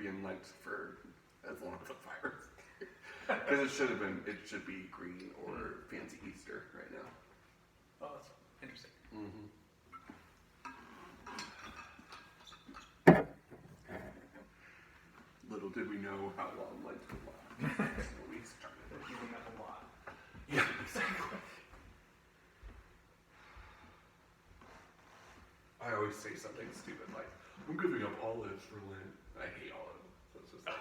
be in Lent for as long as the fire. Because it should be green or fancy Easter right now. Oh, that's interesting. Mm-hmm. Little did we know how long Lent would last. When we started. They're giving up a lot. Yeah, exactly. I always say something stupid like, I'm giving up olives for Lent. I hate olives. So it's just like,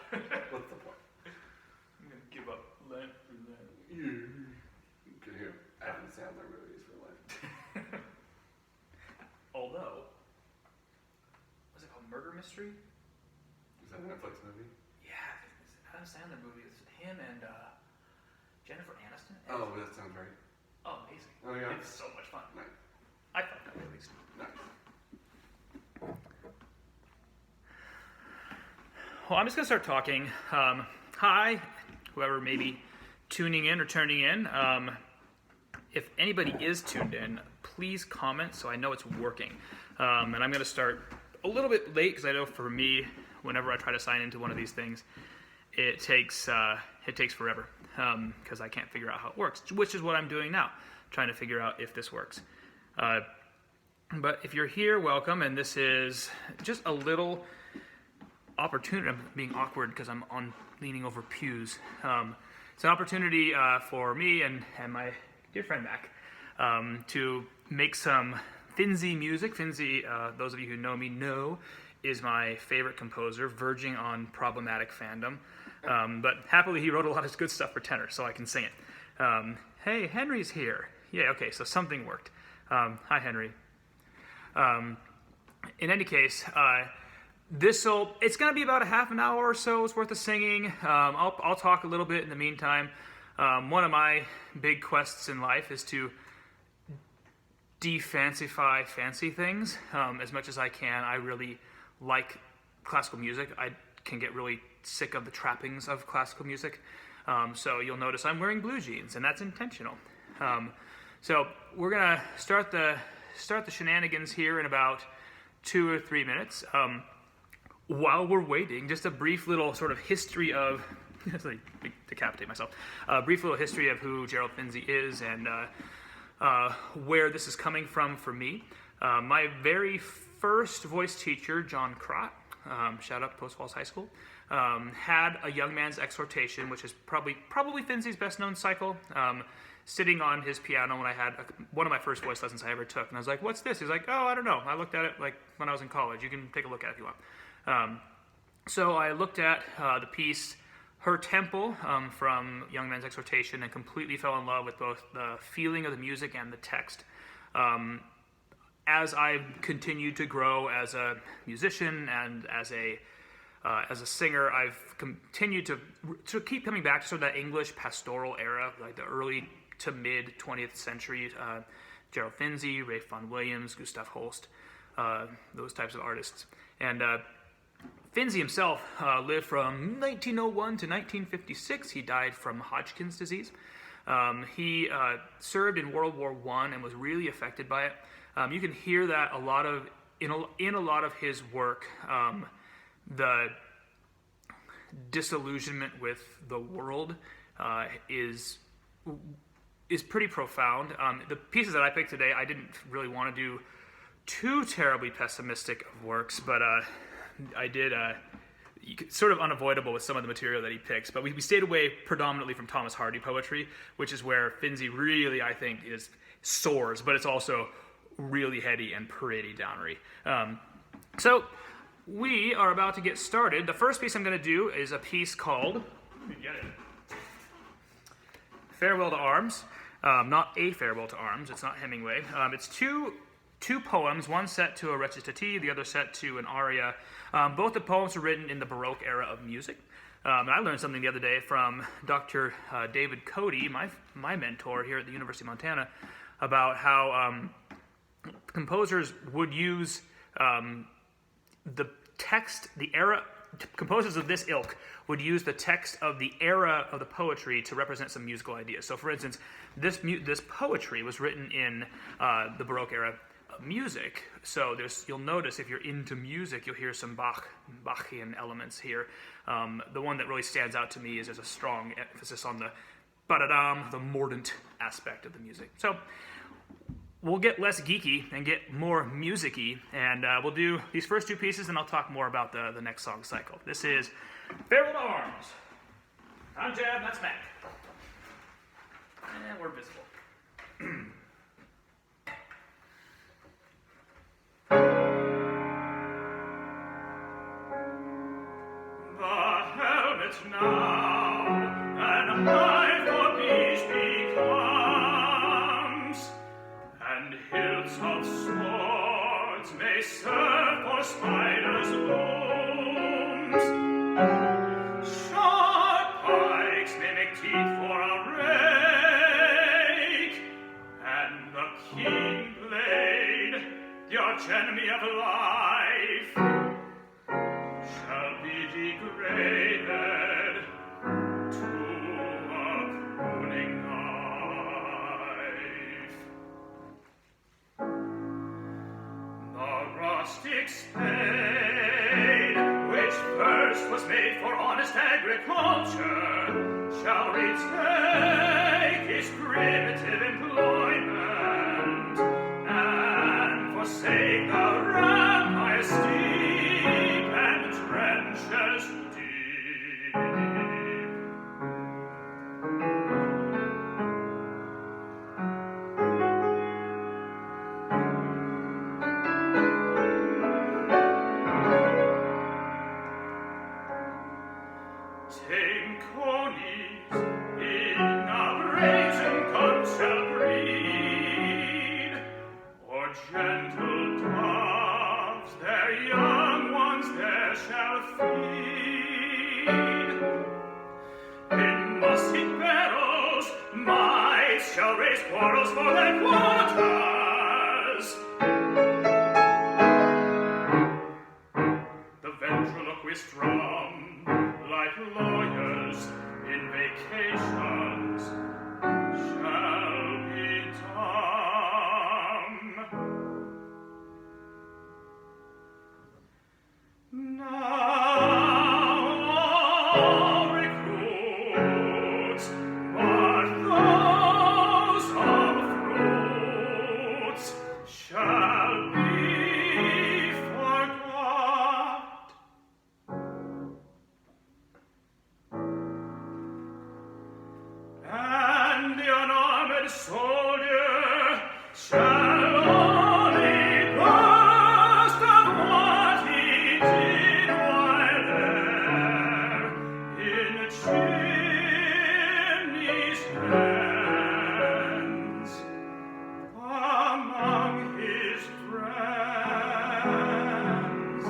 what's the point? I'm going to give up Lent for Lent. Yeah. You can hear Adam Sandler movies for Lent. Although, was it called Murder Mystery? Is that a Netflix movie? Yeah, it's an Adam Sandler movie. It's him and Jennifer Aniston. Oh, that sounds right. Oh, amazing. Oh, yeah. It's so much fun. Nice. I thought that way at least. Nice. Well, I'm just going to start talking. Hi, whoever may be tuning in or turning in. If anybody is tuned in, please comment so I know it's working. And I'm going to start a little bit late because I know for me, whenever I try to sign into one of these things, it takes forever because I can't figure out how it works, which is what I'm doing now, trying to figure out if this works. But if you're here, welcome, and this is just a little opportunity. I'm being awkward because I'm leaning over pews. It's an opportunity for me and my dear friend Mac to make some Finzi music. Finzi, those of you who know me know, is my favorite composer, verging on problematic fandom. But happily, he wrote a lot of good stuff for tenor, so I can sing it. Hey, Henry's here. Yeah, okay, so something worked. Hi, Henry. In any case, it's going to be about a half an hour or so. It's worth of singing. I'll talk a little bit in the meantime. One of my big quests in life is to de-fancify fancy things as much as I can. I really like classical music. I can get really sick of the trappings of classical music. So you'll notice I'm wearing blue jeans, and that's intentional. So we're going to start the shenanigans here in about 2 or 3 minutes. While we're waiting, just a brief little sort of history of, decapitate myself, a brief little history of who Gerald Finzi is and where this is coming from for me. My very first voice teacher, John Crott, shout out to Post Falls High School, had a young man's exhortation, which is probably Finzi's best known cycle, sitting on his piano when I had one of my first voice lessons I ever took. And I was like, what's this? He's like, oh, I don't know. I looked at it like when I was in college. You can take a look at it if you want. So I looked at the piece Her Temple from Young Man's Exhortation and completely fell in love with both the feeling of the music and the text. As I continued to grow as a musician and as a singer, I've continued to keep coming back to sort of that English pastoral era, like the early to mid 20th century. Gerald Finzi, Ralph Vaughan Williams, Gustav Holst, those types of artists. And Finzi himself lived from 1901 to 1956. He died from Hodgkin's disease. He served in World War I and was really affected by it. You can hear that in a lot of his work. The disillusionment with the world is pretty profound. The pieces that I picked today, I didn't really want to do too terribly pessimistic of works, but I did sort of unavoidable with some of the material that he picks. But we stayed away predominantly from Thomas Hardy poetry, which is where Finzi really, I think, soars, but it's also really heady and pretty downery. So we are about to get started. The first piece I'm going to do is a piece called, let me get it, Farewell to Arms. Not a Farewell to Arms, it's not Hemingway. It's two poems, one set to a recitative, the other set to an aria. Both the poems were written in the Baroque era of music. And I learned something the other day from Dr. David Cody, my mentor here at the University of Montana, about how composers would use the text, the era, composers of this ilk would use the text of the era of the poetry to represent some musical ideas. So, for instance, this poetry was written in the Baroque era music. So you'll notice if you're into music, you'll hear some Bachian elements here. The one that really stands out to me is there's a strong emphasis on the ba-da-dam, the mordant aspect of the music. So we'll get less geeky and get more music-y, and we'll do these first two pieces, and I'll talk more about the next song cycle. This is Farewell to Arms. I'm Jab, that's Mac. And we're visible. The helmet now, and high for peace becomes, and hilts of swords may serve for spiders' wombs. Sharp pikes may make teeth for a rake, and the keen blade, the arch enemy of life, shall be degraded to a pruning knife. The rustic spade, which first was made for honest agriculture, shall retake its primitive employment, and forsake the rampire steep and trenches deep. Tinconies in a brazen gun shall breed, or gentle doves their young ones there shall feed. In musket barrels might shall raise quarrels for their quarters. The ventriloquist drum, like lawyers in vacations, shall be dumb. Now all recruits, but those of fruits, shall be forgot. And the unarmed soldier shall only boast of what he did while there in chimney's hands among his friends.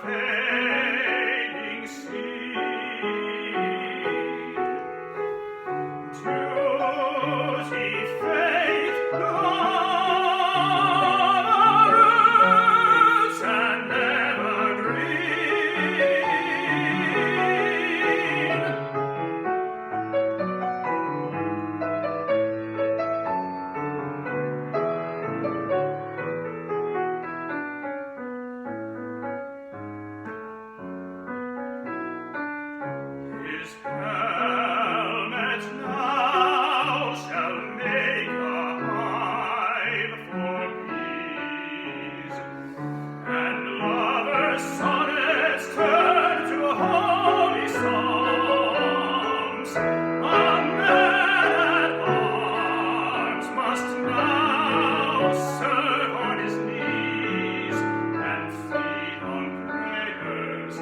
fading sea. Duty, faith, love, roots and evergreen. His helmet now shall make a hive for bees, and lovers' sonnets turn to holy songs. A man at arms must now serve on his knees and feed on prayers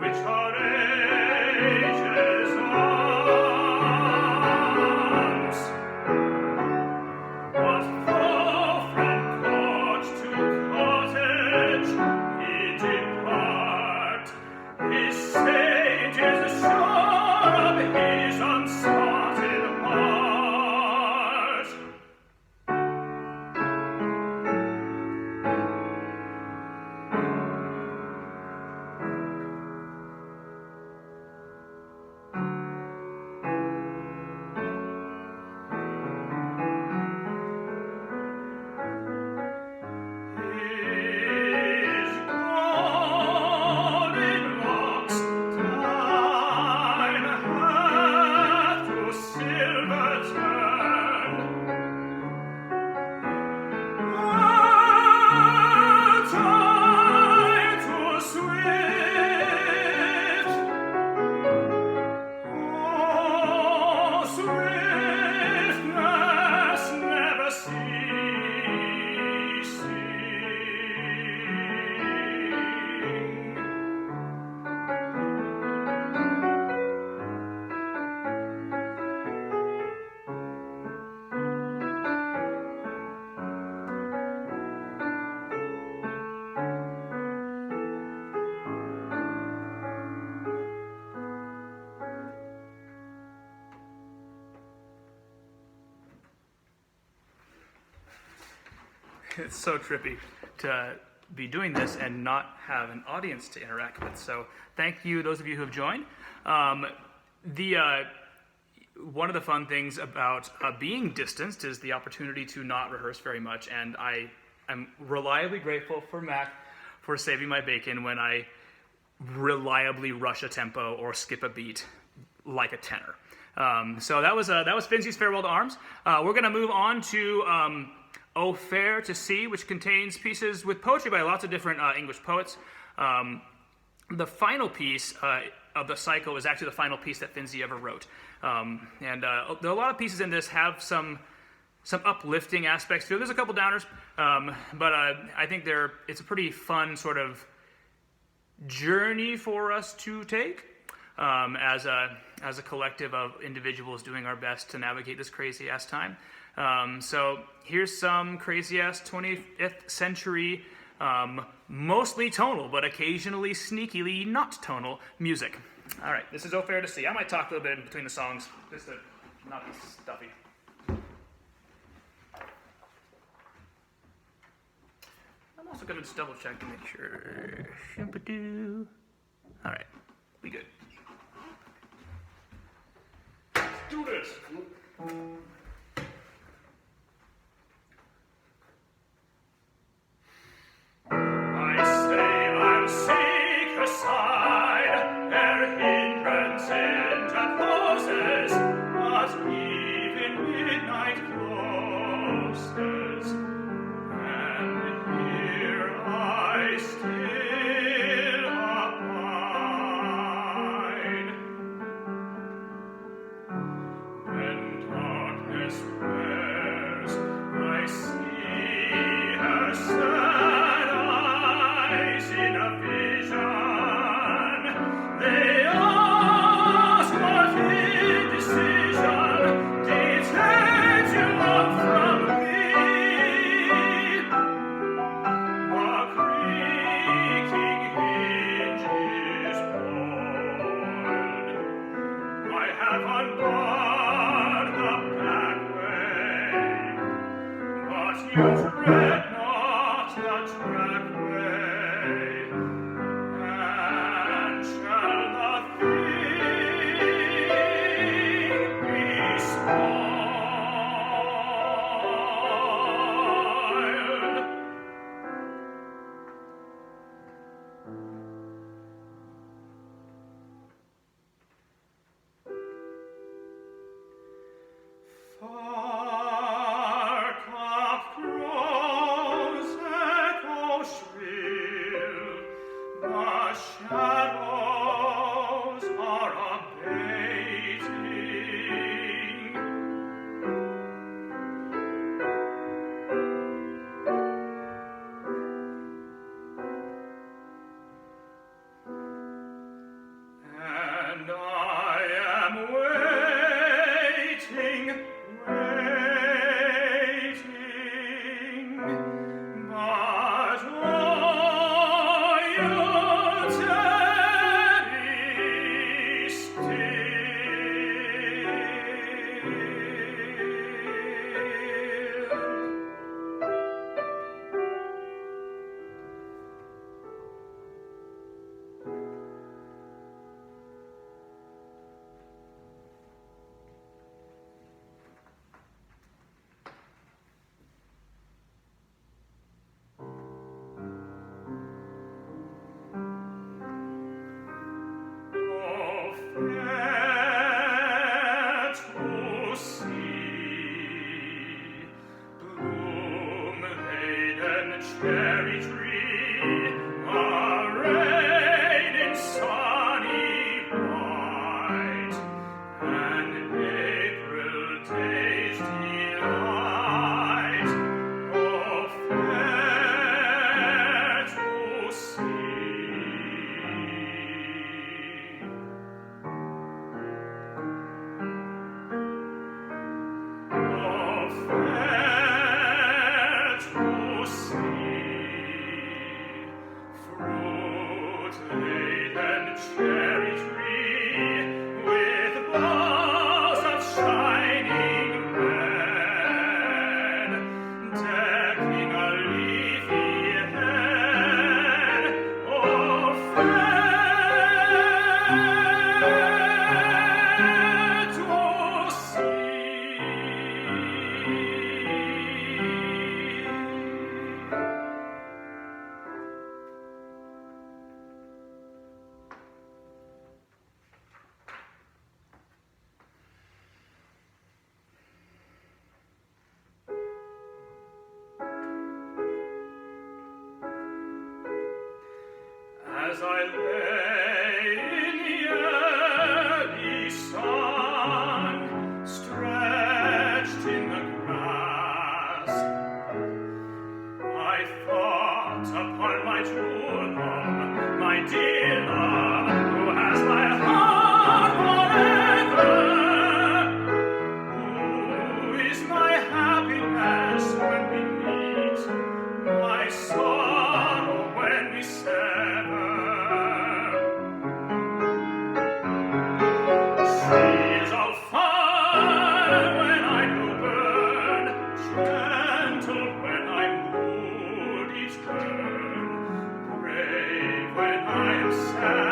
which are ages arms. But though from court to cottage he depart, his sage is sure of his unspotted heart. His golden locks time hath to silver turned. Time too swift. Oh, swiftness never ceasing. It's so trippy to be doing this and not have an audience to interact with. So thank you, those of you who have joined. One of the fun things about being distanced is the opportunity to not rehearse very much, and I am reliably grateful for Mac for saving my bacon when I reliably rush a tempo or skip a beat like a tenor. So that was Finzi's Farewell to Arms. We're going to move on to O Fair to Sea, which contains pieces with poetry by lots of different English poets. The final piece of the cycle is actually the final piece that Finzi ever wrote. There are a lot of pieces in this have some uplifting aspects to it. There's a couple downers, but I think it's a pretty fun sort of journey for us to take as a collective of individuals doing our best to navigate this crazy ass time. So here's some crazy ass 20th century, mostly tonal, but occasionally sneakily not tonal music. All right, this is O Fair to Sea. I might talk a little bit in between the songs, just to not be stuffy. I'm also going to just double check to make sure. Shimpadoo. All right, we good. Let's do this. I say I'm sick aside, ere hindrance interposes, but even midnight closes, and here I still abide. When darkness As I lay in the early sun, stretched in the grass, I thought upon my true love, my dear love, who has my heart forever, who is my happiness when we meet, my sorrow when we sever. She is all fire when I do burn, gentle when I moody turn, brave when I am sad.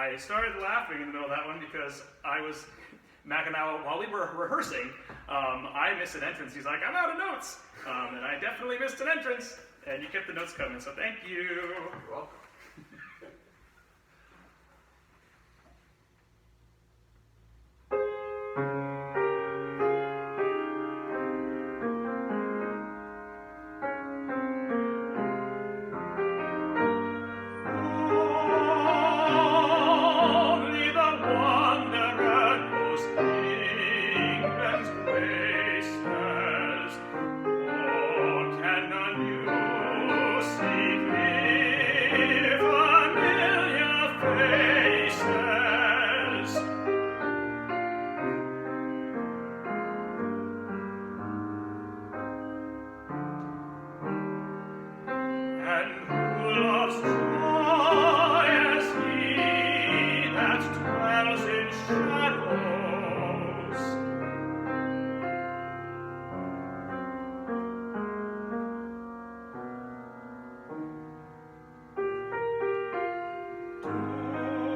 I started laughing in the middle of that one because I was, Mac and I, while we were rehearsing, I missed an entrance. He's like, I'm out of notes. And I definitely missed an entrance. And you kept the notes coming, so thank you. You're welcome. Only the wanderer knows England's graces. Or can none you see clear familiar faces? And who loves joy as he that dwells in shadows?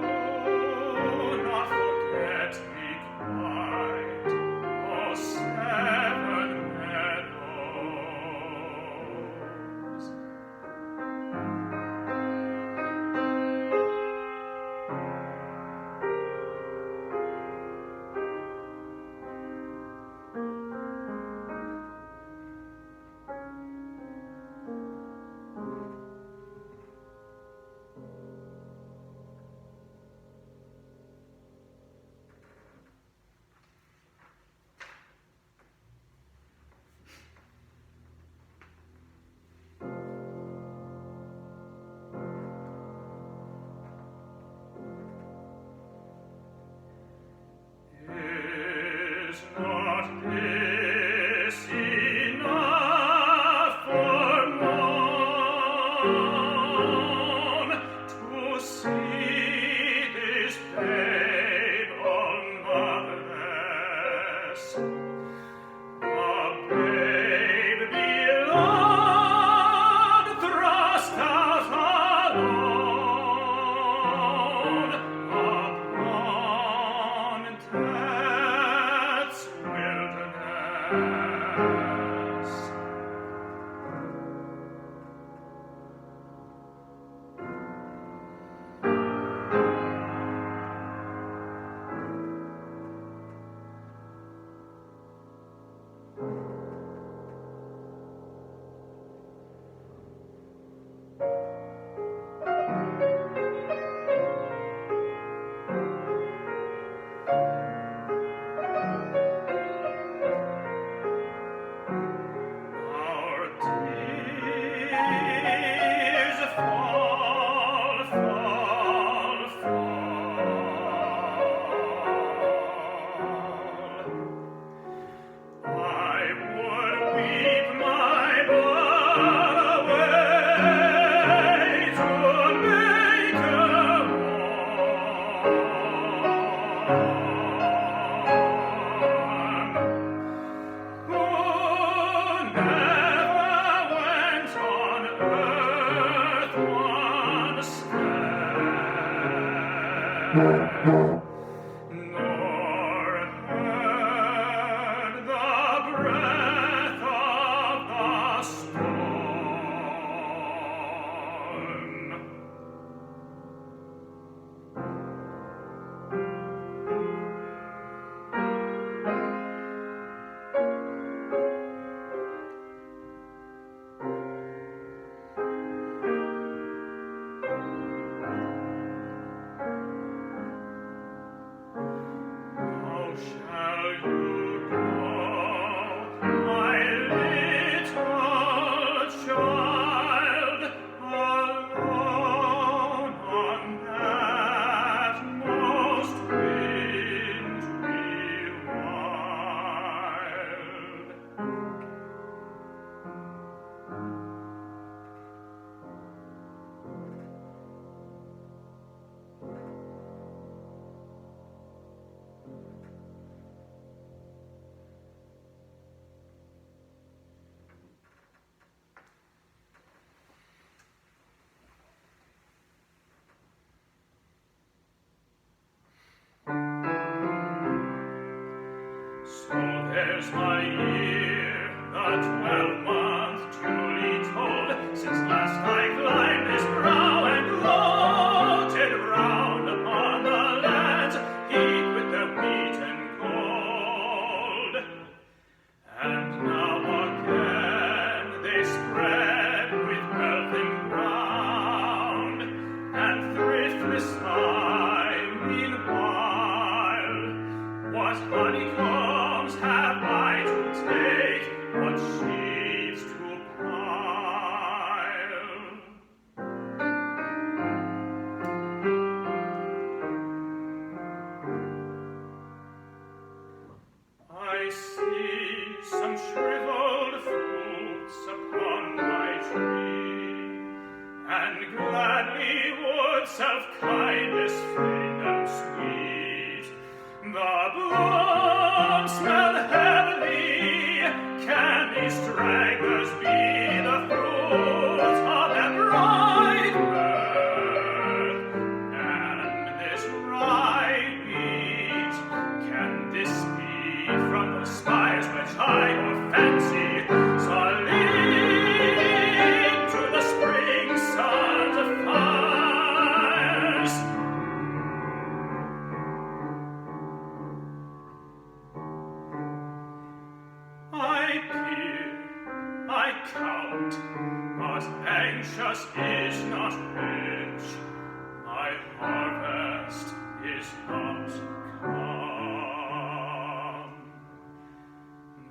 Do not forget me quite, O Seven Meadows. Is not this enough for one to see this babe all motherless? A babe beloved, thrust out alone upon death's wilderness. There's my year, the 12th duly told, since last I climbed this brow and gloated round upon the lands heaped with the wheat and gold. And now again they spread with wealth and ground, and thriftless I, meanwhile, what honeycombs have I to take, what sheaves to pile? I see some shriveled fruits upon my tree, and gladly would self-kindness feed them sweet. The bloom smelled heavily. Can these stragglers be the fruits of their bright birth? And this rye wheat, can this be from the spires which I or fancy saw lead to the spring suns of fires? I peer, I count, but anxious is not rich. My harvest is not come.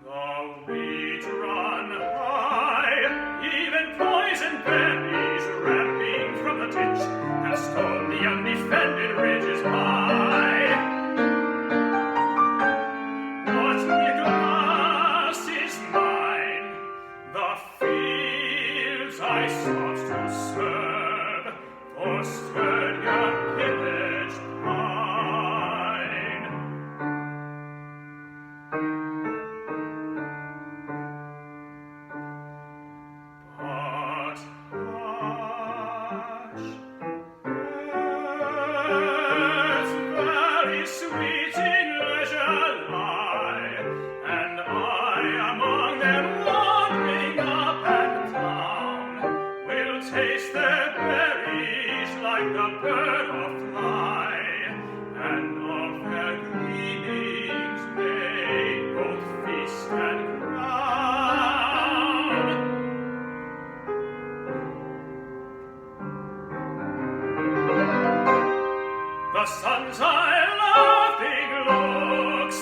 The wheat run high, even poison berries ramping from the ditch have stole the undefended ridges by. What Nicholas is mine, the fields I sought to serve, for sturdier pillage pine. But hush, birds very sweet in leisure lie, and I among them wandering up and down will taste their berries like the bird or fly, and of their gleanings make both feast and crown. The sun's eye laughing looks,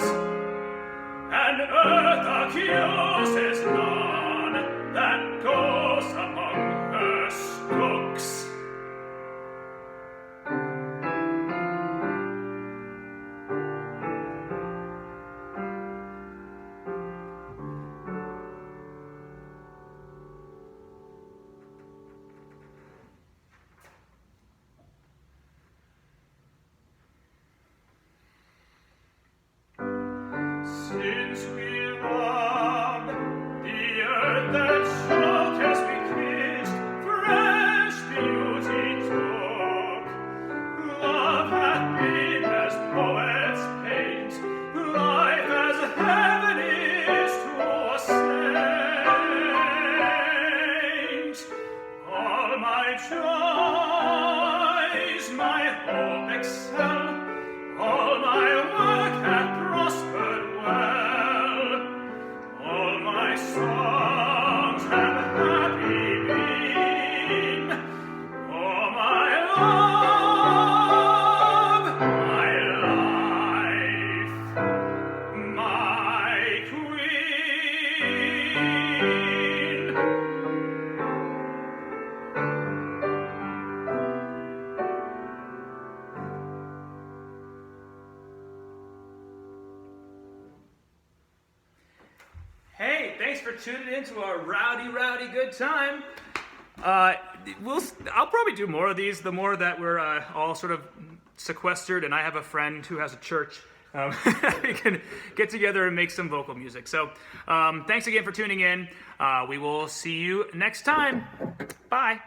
and earth accuses none that goes among her stooks. Since we love the earth that shook as we kissed, fresh beauty took. Love hath been as poets paint, life as heaven is to a saint. All my joys, my hope excel, all my work hath prospered well, all my songs have happy been, all my love, my life, my queen. Hey, thanks for tuning in to a rowdy good time. I'll probably do more of these the more that we're all sort of sequestered, and I have a friend who has a church. We can get together and make some vocal music. So thanks again for tuning in. We will see you next time. Bye.